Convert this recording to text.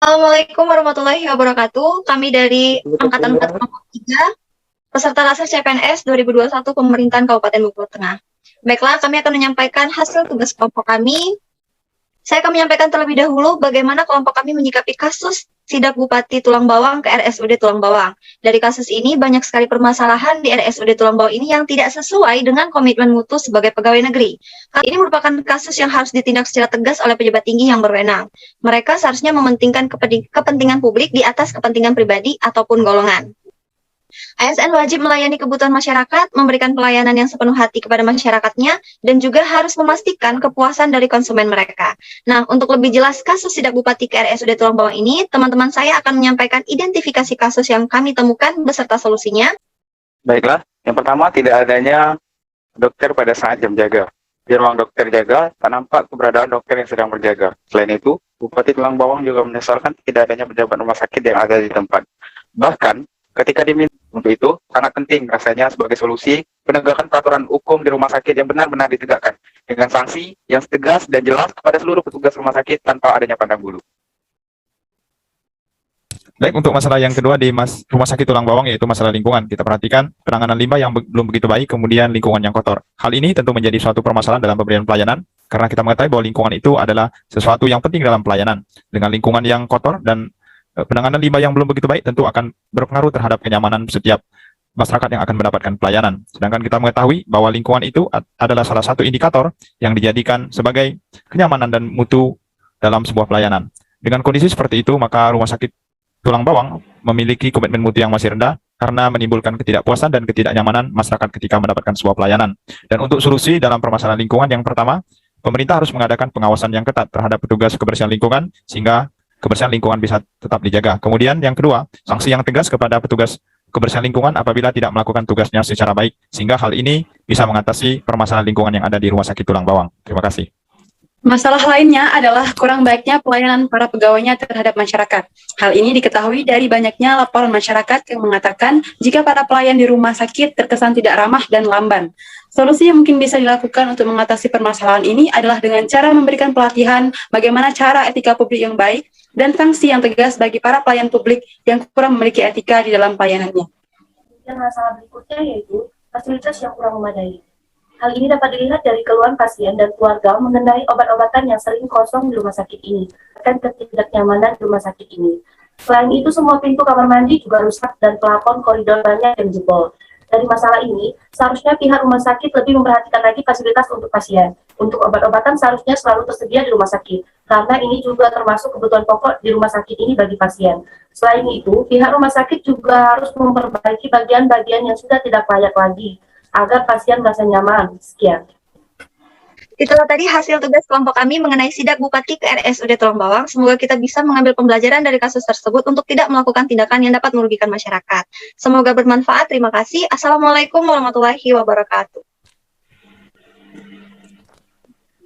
Assalamualaikum warahmatullahi wabarakatuh. Kami dari Angkatan 4 Kelompok 3, peserta Laser CPNS 2021 Pemerintahan Kabupaten Bogor Tengah. Baiklah, kami akan menyampaikan hasil tugas kelompok kami. Saya akan menyampaikan terlebih dahulu bagaimana kelompok kami menyikapi kasus sidak Bupati Tulang Bawang ke RSUD Tulang Bawang. Dari kasus ini banyak sekali permasalahan di RSUD Tulang Bawang ini yang tidak sesuai dengan komitmen mutu sebagai pegawai negeri. Hal ini merupakan kasus yang harus ditindak secara tegas oleh pejabat tinggi yang berwenang. Mereka seharusnya mementingkan kepentingan publik di atas kepentingan pribadi ataupun golongan. ASN wajib melayani kebutuhan masyarakat, memberikan pelayanan yang sepenuh hati kepada masyarakatnya, dan juga harus memastikan kepuasan dari konsumen mereka. Nah, untuk lebih jelas kasus sidak Bupati ke RSUD Tulang Bawang ini, teman-teman saya akan menyampaikan identifikasi kasus yang kami temukan beserta solusinya. Baiklah, yang pertama tidak adanya dokter pada saat jam jaga. Di ruang dokter jaga, tak nampak keberadaan dokter yang sedang berjaga. Selain itu, Bupati Tulang Bawang juga menyesalkan tidak adanya pejabat rumah sakit yang ada di tempat. Bahkan, ketika diminta untuk itu, sangat penting rasanya sebagai solusi penegakan peraturan hukum di rumah sakit yang benar-benar ditegakkan dengan sanksi yang tegas dan jelas kepada seluruh petugas rumah sakit tanpa adanya pandang bulu. Baik, untuk masalah yang kedua di Rumah Sakit Tulang Bawang, yaitu masalah lingkungan. Kita perhatikan penanganan limbah yang belum begitu baik, kemudian lingkungan yang kotor. Hal ini tentu menjadi suatu permasalahan dalam pemberian pelayanan, karena kita mengetahui bahwa lingkungan itu adalah sesuatu yang penting dalam pelayanan. Dengan lingkungan yang kotor dan penanganan limbah yang belum begitu baik tentu akan berpengaruh terhadap kenyamanan setiap masyarakat yang akan mendapatkan pelayanan. Sedangkan kita mengetahui bahwa lingkungan itu adalah salah satu indikator yang dijadikan sebagai kenyamanan dan mutu dalam sebuah pelayanan. Dengan kondisi seperti itu, maka Rumah Sakit Tulang Bawang memiliki komitmen mutu yang masih rendah karena menimbulkan ketidakpuasan dan ketidaknyamanan masyarakat ketika mendapatkan sebuah pelayanan. Dan untuk solusi dalam permasalahan lingkungan, yang pertama, pemerintah harus mengadakan pengawasan yang ketat terhadap petugas kebersihan lingkungan sehingga kebersihan lingkungan bisa tetap dijaga. Kemudian yang kedua, sanksi yang tegas kepada petugas kebersihan lingkungan apabila tidak melakukan tugasnya secara baik, sehingga hal ini bisa mengatasi permasalahan lingkungan yang ada di Rumah Sakit Tulang Bawang. Terima kasih. Masalah lainnya adalah kurang baiknya pelayanan para pegawainya terhadap masyarakat. Hal ini diketahui dari banyaknya laporan masyarakat yang mengatakan jika para pelayan di rumah sakit terkesan tidak ramah dan lamban. Solusi yang mungkin bisa dilakukan untuk mengatasi permasalahan ini adalah dengan cara memberikan pelatihan bagaimana cara etika publik yang baik dan sanksi yang tegas bagi para pelayan publik yang kurang memiliki etika di dalam pelayanannya. Dan masalah berikutnya yaitu fasilitas yang kurang memadai. Hal ini dapat dilihat dari keluhan pasien dan keluarga mengenai obat-obatan yang sering kosong di rumah sakit ini, dan ketidaknyamanan di rumah sakit ini. Selain itu, semua pintu kamar mandi juga rusak dan plafon koridor banyak yang jebol. Dari masalah ini, seharusnya pihak rumah sakit lebih memperhatikan lagi fasilitas untuk pasien. Untuk obat-obatan seharusnya selalu tersedia di rumah sakit, karena ini juga termasuk kebutuhan pokok di rumah sakit ini bagi pasien. Selain itu, pihak rumah sakit juga harus memperbaiki bagian-bagian yang sudah tidak layak lagi, agar pasien merasa nyaman. Sekian. Itulah tadi hasil tugas kelompok kami mengenai sidak Bupati ke RSUD Tulang Bawang. Semoga kita bisa mengambil pembelajaran dari kasus tersebut untuk tidak melakukan tindakan yang dapat merugikan masyarakat. Semoga bermanfaat. Terima kasih. Assalamualaikum warahmatullahi wabarakatuh.